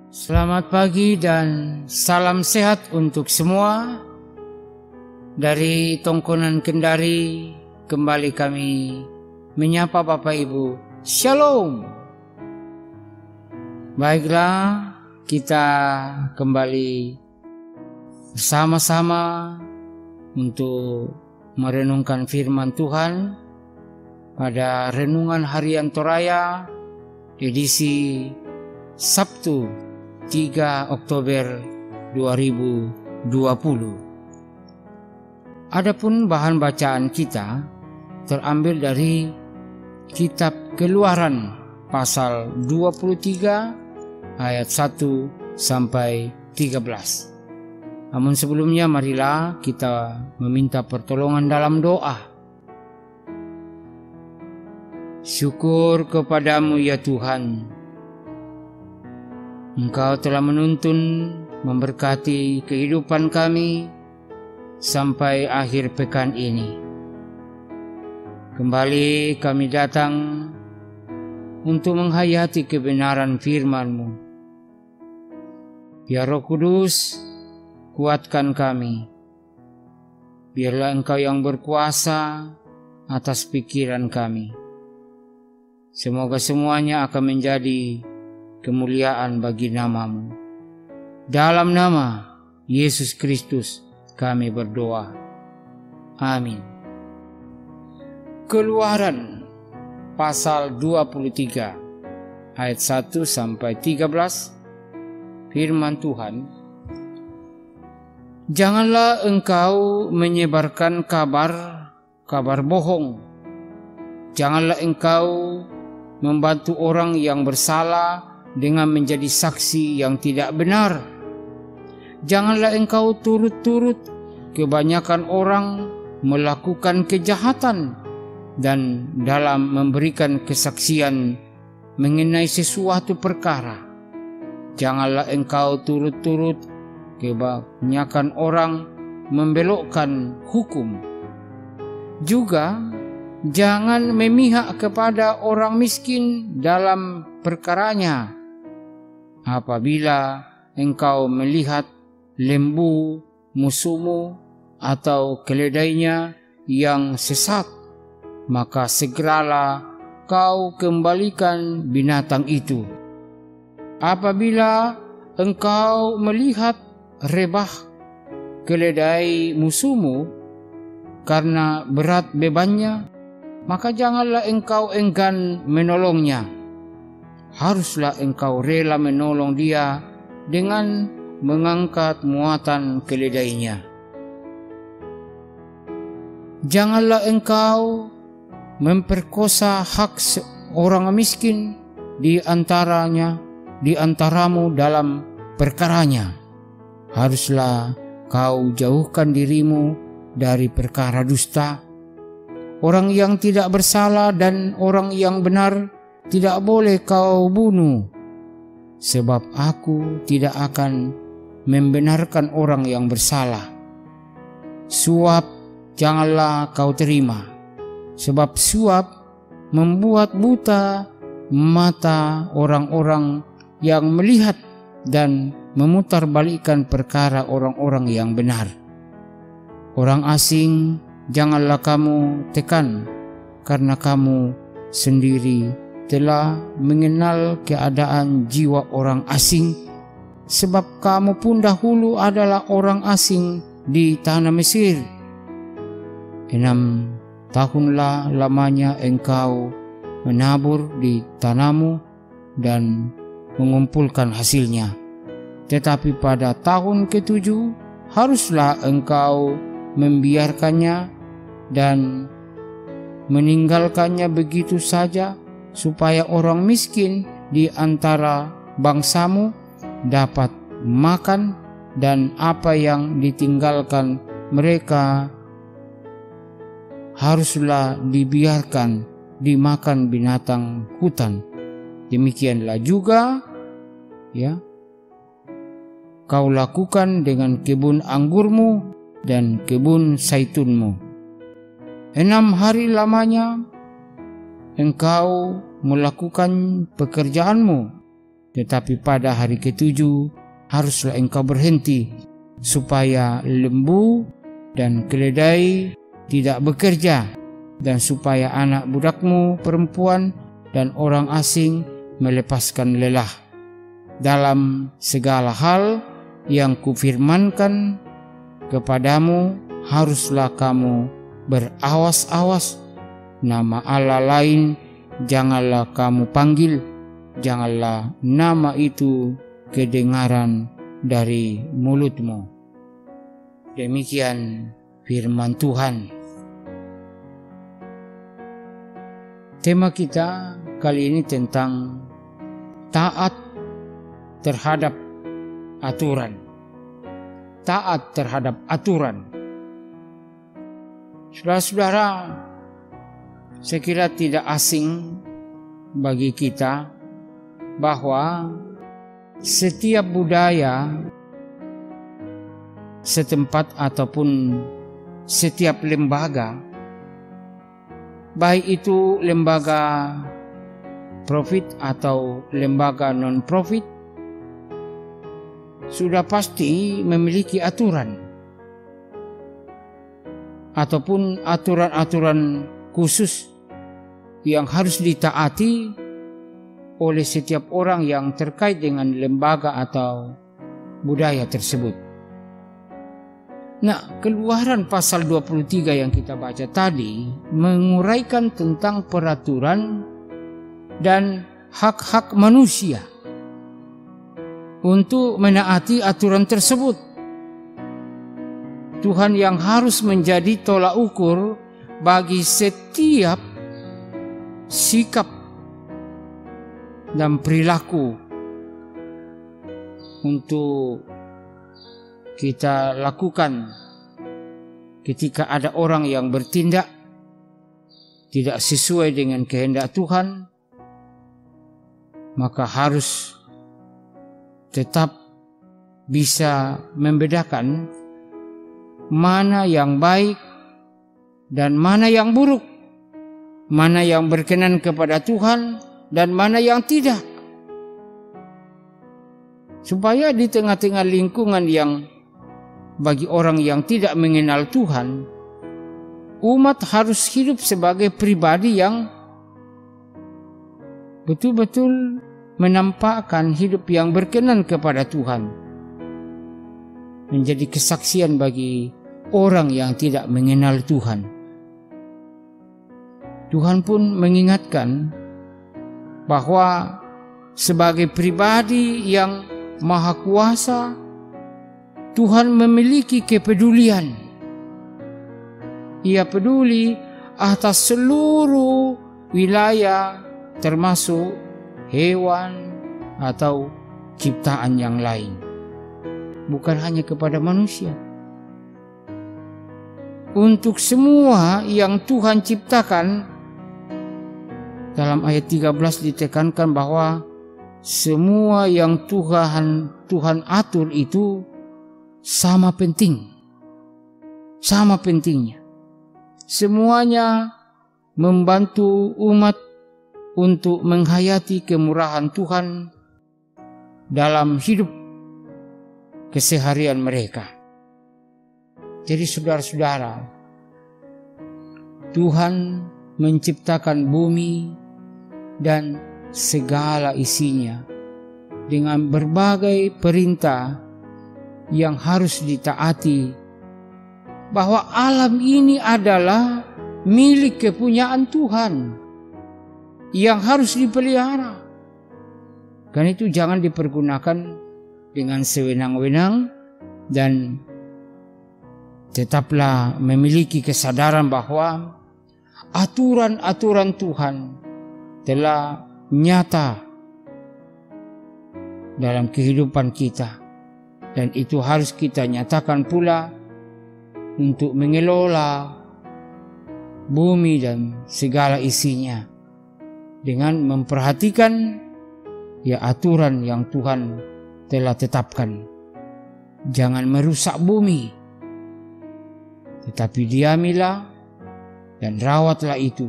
Selamat pagi dan salam sehat untuk semua. Dari Tongkonan Kendari kembali kami menyapa Bapak Ibu. Shalom. Baiklah, kita kembali bersama-sama untuk merenungkan firman Tuhan pada Renungan Harian Toraya edisi Sabtu 3 Oktober 2020. Adapun bahan bacaan kita terambil dari Kitab Keluaran pasal 23 ayat 1 sampai 13. Namun sebelumnya marilah kita meminta pertolongan dalam doa. Syukur kepadamu ya Tuhan, Engkau telah menuntun, memberkati kehidupan kami sampai akhir pekan ini. Kembali kami datang untuk menghayati kebenaran firman-Mu. Ya Roh Kudus, kuatkan kami. Biarlah Engkau yang berkuasa atas pikiran kami. Semoga semuanya akan menjadi kemuliaan bagi nama-Mu. Dalam nama Yesus Kristus kami berdoa. Amin. Keluaran pasal 23 ayat 1 sampai 13. Firman Tuhan. Janganlah engkau menyebarkan kabar bohong. Janganlah engkau membantu orang yang bersalah dengan menjadi saksi yang tidak benar. Janganlah engkau turut-turut kebanyakan orang melakukan kejahatan dan dalam memberikan kesaksian mengenai sesuatu perkara. Janganlah engkau turut-turut kebanyakan orang membelokkan hukum. Juga jangan memihak kepada orang miskin dalam perkaranya. Apabila engkau melihat lembu musuhmu atau keledainya yang sesat, maka segeralah kau kembalikan binatang itu. Apabila engkau melihat rebah keledai musuhmu karena berat bebannya, maka janganlah engkau enggan menolongnya. Haruslah engkau rela menolong dia dengan mengangkat muatan keledainya. Janganlah engkau memperkosa hak orang miskin di antaramu dalam perkaranya. Haruslah kau jauhkan dirimu dari perkara dusta. Orang yang tidak bersalah dan orang yang benar tidak boleh kau bunuh, sebab aku tidak akan membenarkan orang yang bersalah. Suap janganlah kau terima, sebab suap membuat buta mata orang-orang yang melihat dan memutarbalikkan perkara orang-orang yang benar. Orang asing janganlah kamu tekan, karena kamu sendiri telah mengenal keadaan jiwa orang asing, sebab kamu pun dahulu adalah orang asing di tanah Mesir. 6 tahunlah lamanya engkau menabur di tanahmu dan mengumpulkan hasilnya. Tetapi pada tahun ke-7 haruslah engkau membiarkannya dan meninggalkannya begitu saja, supaya orang miskin di antara bangsamu dapat makan, dan apa yang ditinggalkan mereka haruslah dibiarkan dimakan binatang hutan. Demikianlah juga kau lakukan dengan kebun anggurmu dan kebun saitunmu. 6 hari lamanya engkau melakukan pekerjaanmu, tetapi pada hari ketujuh haruslah engkau berhenti, supaya lembu dan keledai tidak bekerja, dan supaya anak budakmu perempuan dan orang asing melepaskan lelah. Dalam segala hal yang kufirmankan kepadamu, haruslah kamu berawas-awas. Nama Allah lain janganlah kamu panggil, janganlah nama itu kedengaran dari mulutmu. Demikian firman Tuhan. Tema kita kali ini tentang taat terhadap aturan. Taat terhadap aturan. Saudara-saudara, saya kira tidak asing bagi kita bahwa setiap budaya setempat ataupun setiap lembaga, baik itu lembaga profit atau lembaga non-profit, sudah pasti memiliki aturan ataupun aturan-aturan khusus yang harus ditaati oleh setiap orang yang terkait dengan lembaga atau budaya tersebut. Nah, Keluaran pasal 23 yang kita baca tadi menguraikan tentang peraturan dan hak-hak manusia untuk menaati aturan tersebut. Tuhan yang harus menjadi tolak ukur bagi setiap sikap dan perilaku untuk kita lakukan ketika ada orang yang bertindak tidak sesuai dengan kehendak Tuhan, maka harus tetap bisa membedakan mana yang baik dan mana yang buruk, mana yang berkenan kepada Tuhan dan mana yang tidak. Supaya di tengah-tengah lingkungan yang bagi orang yang tidak mengenal Tuhan, umat harus hidup sebagai pribadi yang betul-betul menampakkan hidup yang berkenan kepada Tuhan, menjadi kesaksian bagi orang yang tidak mengenal Tuhan. Tuhan pun mengingatkan bahwa sebagai pribadi yang maha kuasa, Tuhan memiliki kepedulian. Ia peduli atas seluruh wilayah, termasuk hewan atau ciptaan yang lain, bukan hanya kepada manusia. Untuk semua yang Tuhan ciptakan, dalam ayat 13 ditekankan bahwa semua yang Tuhan atur itu sama penting, sama pentingnya. Semuanya membantu umat untuk menghayati kemurahan Tuhan dalam hidup keseharian mereka. Jadi saudara-saudara, Tuhan menciptakan bumi dan segala isinya dengan berbagai perintah yang harus ditaati, bahwa alam ini adalah milik kepunyaan Tuhan yang harus dipelihara. Karena itu jangan dipergunakan dengan sewenang-wenang, dan tetaplah memiliki kesadaran bahwa aturan-aturan Tuhan telah nyata dalam kehidupan kita, dan itu harus kita nyatakan pula untuk mengelola bumi dan segala isinya dengan memperhatikan aturan yang Tuhan telah tetapkan. Jangan merusak bumi, tetapi diamilah dan rawatlah itu.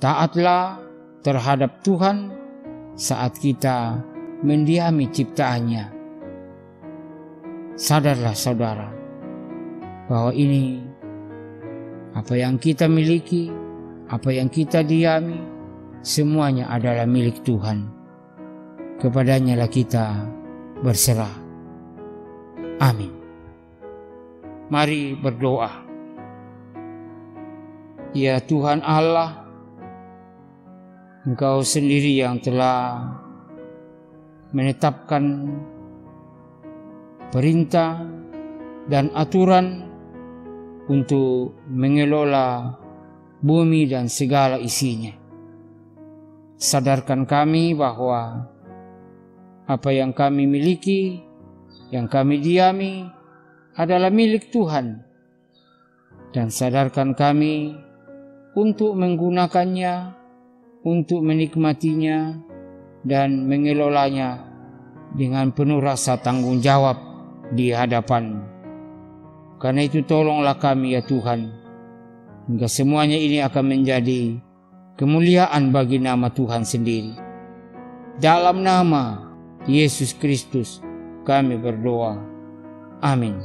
Taatlah terhadap Tuhan saat kita mendiami ciptaannya. Sadarlah saudara, bahwa ini apa yang kita miliki, apa yang kita diami, semuanya adalah milik Tuhan. Kepadanya lah kita berserah. Amin. Mari berdoa. Ya Tuhan Allah, Engkau sendiri yang telah menetapkan perintah dan aturan untuk mengelola bumi dan segala isinya. Sadarkan kami bahwa apa yang kami miliki, yang kami diami adalah milik Tuhan. Dan sadarkan kami untuk menggunakannya, untuk menikmatinya dan mengelolanya dengan penuh rasa tanggung jawab di hadapan-Mu. Karena itu tolonglah kami ya Tuhan, hingga semuanya ini akan menjadi kemuliaan bagi nama Tuhan sendiri. Dalam nama Yesus Kristus kami berdoa. Amin.